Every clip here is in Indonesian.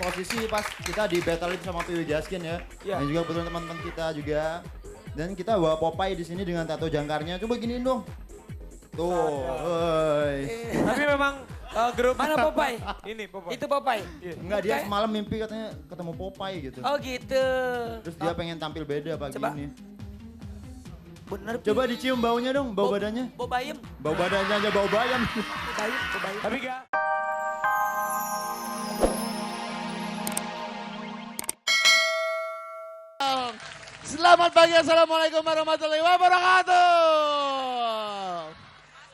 posisi pas kita di battlein sama PW Jaskin ya. Iya. Dan juga kebetulan teman-teman kita juga. Dan kita bawa Popeye di sini dengan tato jangkarnya. Coba giniin dong. Tuh, woi. Tapi memang grup Mana Popeye? ini Popeye. Itu Popeye. Enggak, dia semalam mimpi katanya ketemu Popeye gitu. Oh gitu. Terus dia pengen tampil beda pagi Coba. ini. Bener. Coba dicium baunya dong, bau badannya. Bau bayam. Bau badannya aja bau bayam. Bau bayam. Bau bayam. Tapi gak. Selamat pagi, assalamualaikum warahmatullahi wabarakatuh.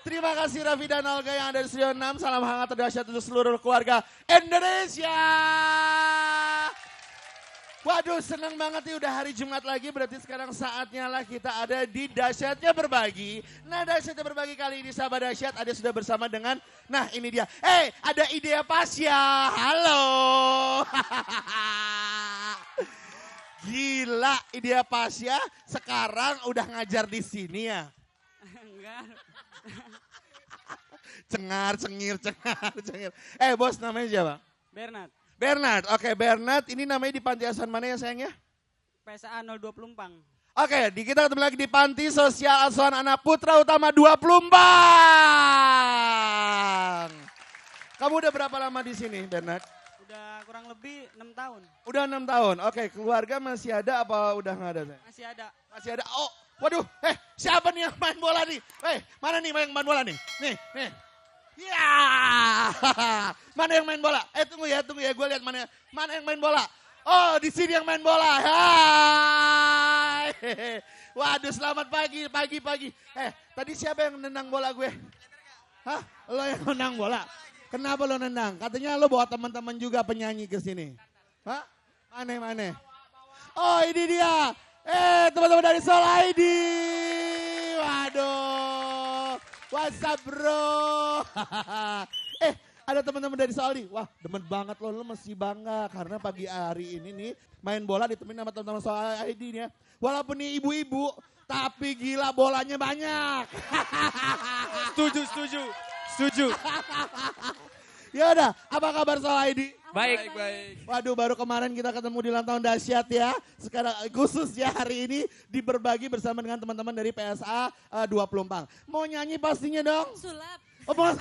Terima kasih Raffi dan Olga yang ada di Studio 6. Salam hangat terdahsyat untuk seluruh keluarga Indonesia. Waduh, senang banget nih udah hari Jumat lagi, berarti sekarang saatnya lah kita ada di Dahsyatnya Berbagi. Nah, Dahsyatnya Berbagi kali ini sahabat dahsyat ada sudah bersama dengan, nah ini dia. Ada Idea Pasya, halo. Gila, Idea Pasya sekarang udah ngajar di sini ya? Enggak. Cengar, cengir. Bos namanya siapa? Bernard, Bernard, oke Bernard, ini namanya di panti asuhan mana ya sayangnya? PSA 02 Pelumpang. Oke, kita ketemu lagi di Panti Sosial Asuhan Anak Putra Utama 2 Pelumpang. Kamu udah berapa lama di sini Bernard? Udah kurang lebih 6 tahun. Udah 6 tahun, oke keluarga masih ada apa udah nggak ada? Sayang? Masih ada. Masih ada, oh waduh, siapa nih yang main bola nih? Mana nih yang main bola nih? Nih. Ya, mana yang main bola? Tunggu ya, gue lihat mana yang main bola. Oh, di sini yang main bola. Hai. Waduh, selamat pagi. Tadi siapa yang nendang bola gue? Hah? Lo yang nendang bola? Kenapa lo nendang? Katanya lo bawa teman-teman juga penyanyi ke sini. Hah? Mana? Oh, ini dia. Teman-teman dari Soul ID. Waduh. What's up bro? Ada teman-teman dari Soul ID. Wah demen banget lo mesti bangga. Karena pagi hari ini nih main bola ditemenin sama teman-teman Soul ID nih ya. Walaupun nih ibu-ibu, tapi gila bolanya banyak. Setuju. Ya udah, apa kabar Soul ID? Baik. Waduh baru kemarin kita ketemu di ulang tahun dahsyat ya. Sekarang khusus ya hari ini berbagi bersama dengan teman-teman dari PSA 2 Pelumpang. Mau nyanyi pastinya dong? Sulap. Oh, mau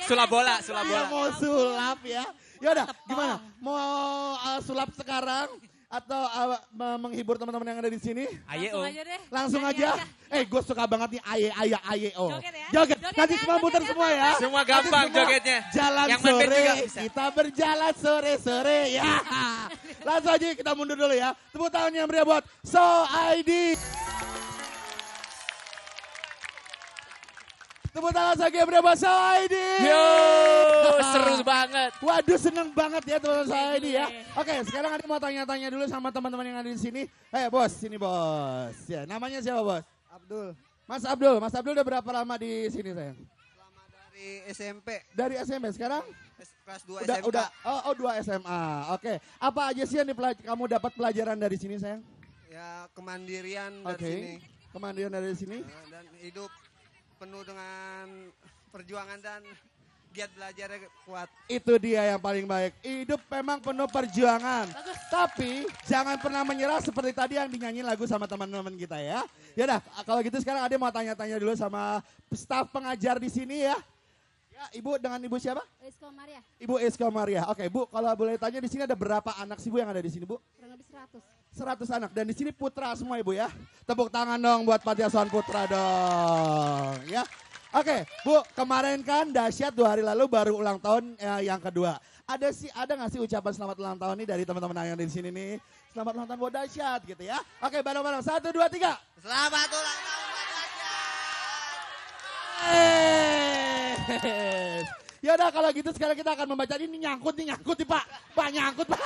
Sulap bola. Iya, mau sulap ya. Ya udah, gimana? Mau sulap sekarang atau menghibur teman-teman yang ada di sini? Langsung aja deh. Langsung Nyanyi aja. Gue suka banget nih aye. Joget ya? Joget. Nanti Joget semua ya, putar joget semua ya. ya. Semua Nanti gampang semua jogetnya. Jalan Yang main band sore, juga bisa. kita berjalan sore ya. Langsung aja kita mundur dulu ya. Tepuk tangan yang meriah buat Soul ID. Tepuk tangan lagi yang meriah buat Soul ID. Yo, seru banget. Waduh seneng banget ya teman-teman saya ini ya. Oke sekarang ada mau tanya-tanya dulu sama teman-teman yang ada di sini. Bos, sini bos. Ya namanya siapa bos? Abdul, Mas Abdul udah berapa lama di sini sayang? selama dari SMP, Dari SMP sekarang? kelas 2 Udah, SMK. udah, oh 2 SMA. Oke. Apa aja sih yang kamu dapat pelajaran dari sini sayang? Ya kemandirian Oke. dari sini. Kemandirian dari sini? Dan hidup penuh dengan perjuangan dan giat belajarnya kuat. Itu dia yang paling baik. Hidup memang penuh perjuangan. Tapi jangan pernah menyerah seperti tadi yang dinyanyi lagu sama teman-teman kita ya. Yaudah, kalau gitu sekarang ada mau tanya-tanya dulu sama staf pengajar di sini ya. Ya, Ibu dengan Ibu siapa? Rizko Maria, Ibu Esko Maria. Oke, Bu, kalau boleh tanya di sini ada berapa anak sih Bu yang ada di sini, Bu? kurang lebih 100. 100 anak dan di sini putra semua Ibu ya. Tepuk tangan dong buat Panti Asuhan Putra dong ya. Oke, Bu, kemarin kan dahsyat 2 hari lalu baru ulang tahun yang kedua. Ada nggak sih ucapan selamat ulang tahun nih dari teman-teman yang ada di sini nih? Selamat ulang tahun buat dahsyat gitu ya. Oke, bareng-bareng 1 2 3. Selamat ulang tahun buat Dahsyat. Ya udah kalau gitu sekarang kita akan membaca ini nyangkut nih Pak. Pak nyangkut Pak.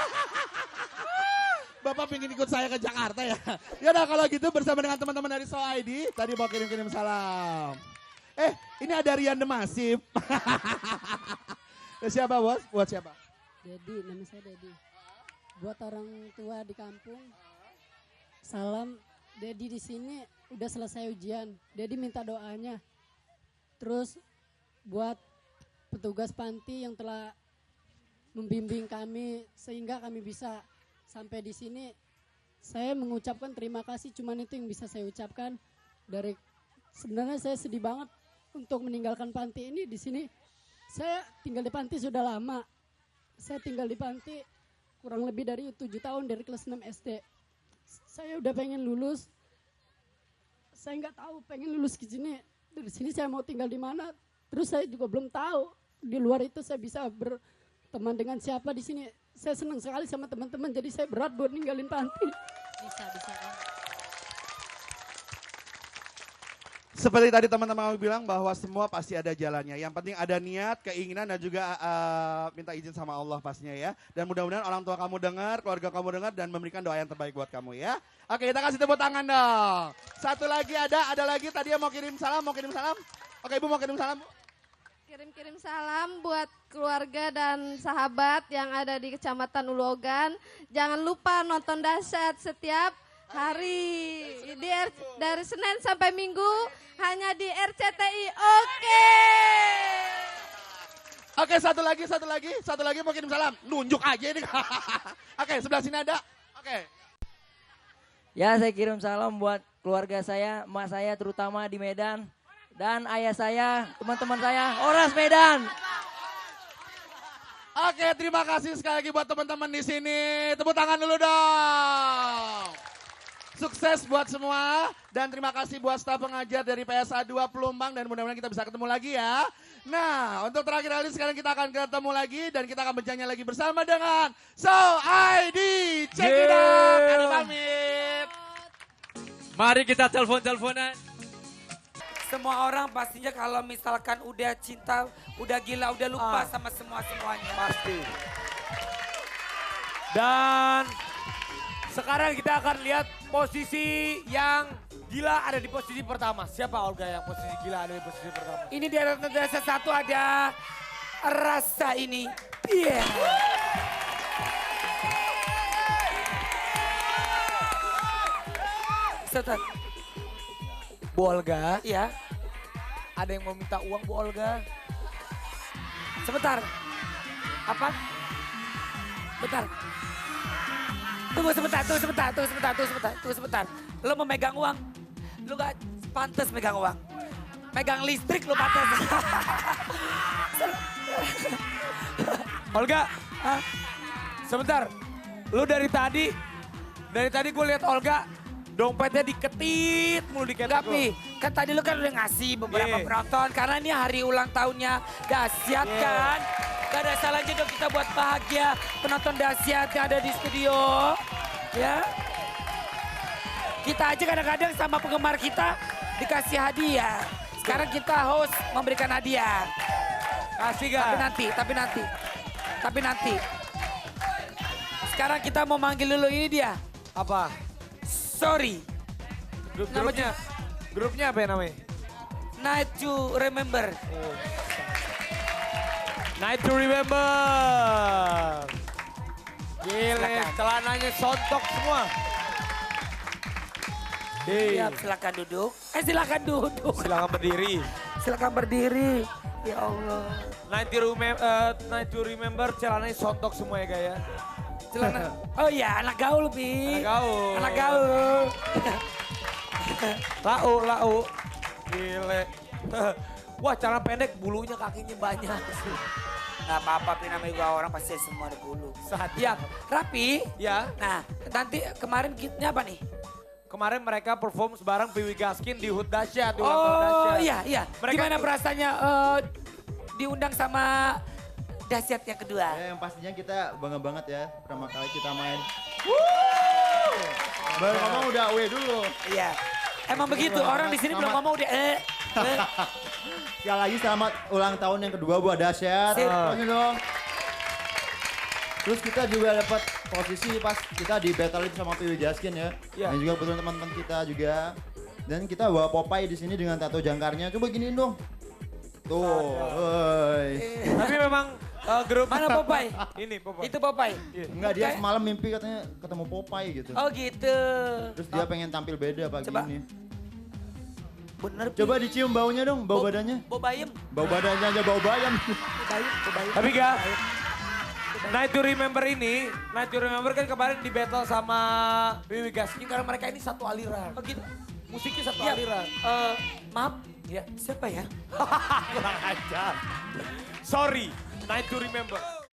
Bapak pengen ikut saya ke Jakarta ya. Ya udah kalau gitu bersama dengan teman-teman dari Soul ID tadi mau kirim-kirim salam. Ini ada Rian The Massive. Siapa bos? Buat siapa? Dedi, nama saya Dedi. Buat orang tua di kampung, salam. Dedi di sini udah selesai ujian. Dedi minta doanya. Terus buat petugas panti yang telah membimbing kami sehingga kami bisa sampai di sini. Saya mengucapkan terima kasih, cuman itu yang bisa saya ucapkan. Sebenarnya saya sedih banget untuk meninggalkan panti ini. Di sini saya tinggal di panti sudah lama. Saya tinggal di panti kurang lebih dari 7 tahun dari kelas 6 SD. Saya udah pengen lulus. Saya nggak tahu pengen lulus ke sini. Dari sini saya mau tinggal di mana. Terus saya juga belum tahu di luar itu saya bisa berteman dengan siapa di sini. Saya senang sekali sama teman-teman, jadi saya berat buat ninggalin panti. Bisa kan. Seperti tadi teman-teman bilang bahwa semua pasti ada jalannya. Yang penting ada niat, keinginan dan juga minta izin sama Allah pastinya ya. Dan mudah-mudahan orang tua kamu dengar, keluarga kamu dengar dan memberikan doa yang terbaik buat kamu ya. Oke, kita kasih tepuk tangan dong. Satu lagi ada lagi tadi yang mau kirim salam. Oke, Ibu mau kirim salam, Bu. Kirim salam buat keluarga dan sahabat yang ada di Kecamatan Ulogan. Jangan lupa nonton dahsyat setiap hari dari Senin sampai Minggu hanya di RCTI. Oke, satu lagi mau kirim salam. Nunjuk aja ini. Oke, sebelah sini ada. Oke. Ya, saya kirim salam buat keluarga saya, emak saya terutama di Medan. Dan ayah saya, teman-teman saya, Oras Medan. Oke, terima kasih sekali lagi buat teman-teman di sini. Tepuk tangan dulu dong. Sukses buat semua dan terima kasih buat staf pengajar dari PSA 2 Pelumpang dan mudah-mudahan kita bisa ketemu lagi ya. Nah, untuk terakhir kali sekarang kita akan ketemu lagi dan kita akan bernyanyi lagi bersama dengan So ID. Check it out. Kami pamit. Mari kita telepon-teleponan. Semua orang pastinya kalau misalkan udah cinta, udah gila, udah lupa sama semuanya. Pasti. Dan sekarang kita akan lihat posisi yang gila ada di posisi pertama. Siapa Olga yang posisi gila ada di posisi pertama? Ini di atas satu ada rasa ini. Iya. Sebentar. Bu Olga, ya. Ada yang mau minta uang Bu Olga? Sebentar. Apa? Bentar. Tunggu sebentar. Lo mau megang uang? Lo gak pantas megang uang. Megang listrik lo pantas. Olga, sebentar. Lu dari tadi gue lihat Olga dompetnya diketit mulu di ketek. Tapi kan tadi lu kan udah ngasih beberapa penonton karena ini hari ulang tahunnya dahsyat kan. Gak ada salahnya dong kita buat bahagia penonton dahsyat yang ada di studio. Ya. Kita aja kadang-kadang sama penggemar kita dikasih hadiah. Sekarang kita host memberikan hadiah. Kasih gak? Tapi nanti. Sekarang kita mau manggil dulu ini dia. Apa? Sorry. Grupnya apa ya namanya? Night to Remember. Night to Remember. Gile, celananya sontok semua. Siap, silakan duduk. Silakan duduk. Silakan berdiri. Ya Allah. Night to Remember celananya sontok semua ya Gaya. Celana. Oh iya, anak gaul, Bi. Anak gaul. Lau. Gile. Wah, celana pendek bulunya kakinya banyak. Gak apa-apa, Pi, namanya juga orang pasti semua ada bulu. Sehatian. Rapi. Ya. Nah, nanti kemarin kitnya apa nih? Kemarin mereka perform bareng Piwi Gaskin di Hut Dahsyat. Oh iya. Gimana perasaannya diundang sama Dahsyat yang kedua? Ya, yang pastinya kita bangga banget ya pertama kali kita main. Baru ngomong udah away dulu. Iya. Emang begitu, orang di sini belum ngomong udah Sekali lagi selamat ulang tahun yang kedua buat Dahsyat. Terus dong. Terus kita juga dapat posisi pas kita di battle sama Piwi Gaskin ya. Dan juga kebetulan teman-teman kita juga. Dan kita bawa Popeye di sini dengan tato jangkarnya. Coba giniin dong. Tuh. Tapi memang grup mana Popeye? Ini Popeye. Itu Popeye? Enggak, dia semalam mimpi katanya ketemu Popeye gitu. Oh gitu. Terus dia pengen tampil beda pagi ini. Bener. Coba dicium baunya dong, bau badannya. Bau bayam. Bau badannya aja bau bayam. Bayam. Tapi gak, Night to Remember ini, Night to Remember kan kemarin di battle sama Wiwi Gaskin karena mereka ini satu aliran. Begitu. Musiknya satu Ya, aliran. maaf, Ya. siapa ya? Kurang ajar. Sorry, Night to Remember.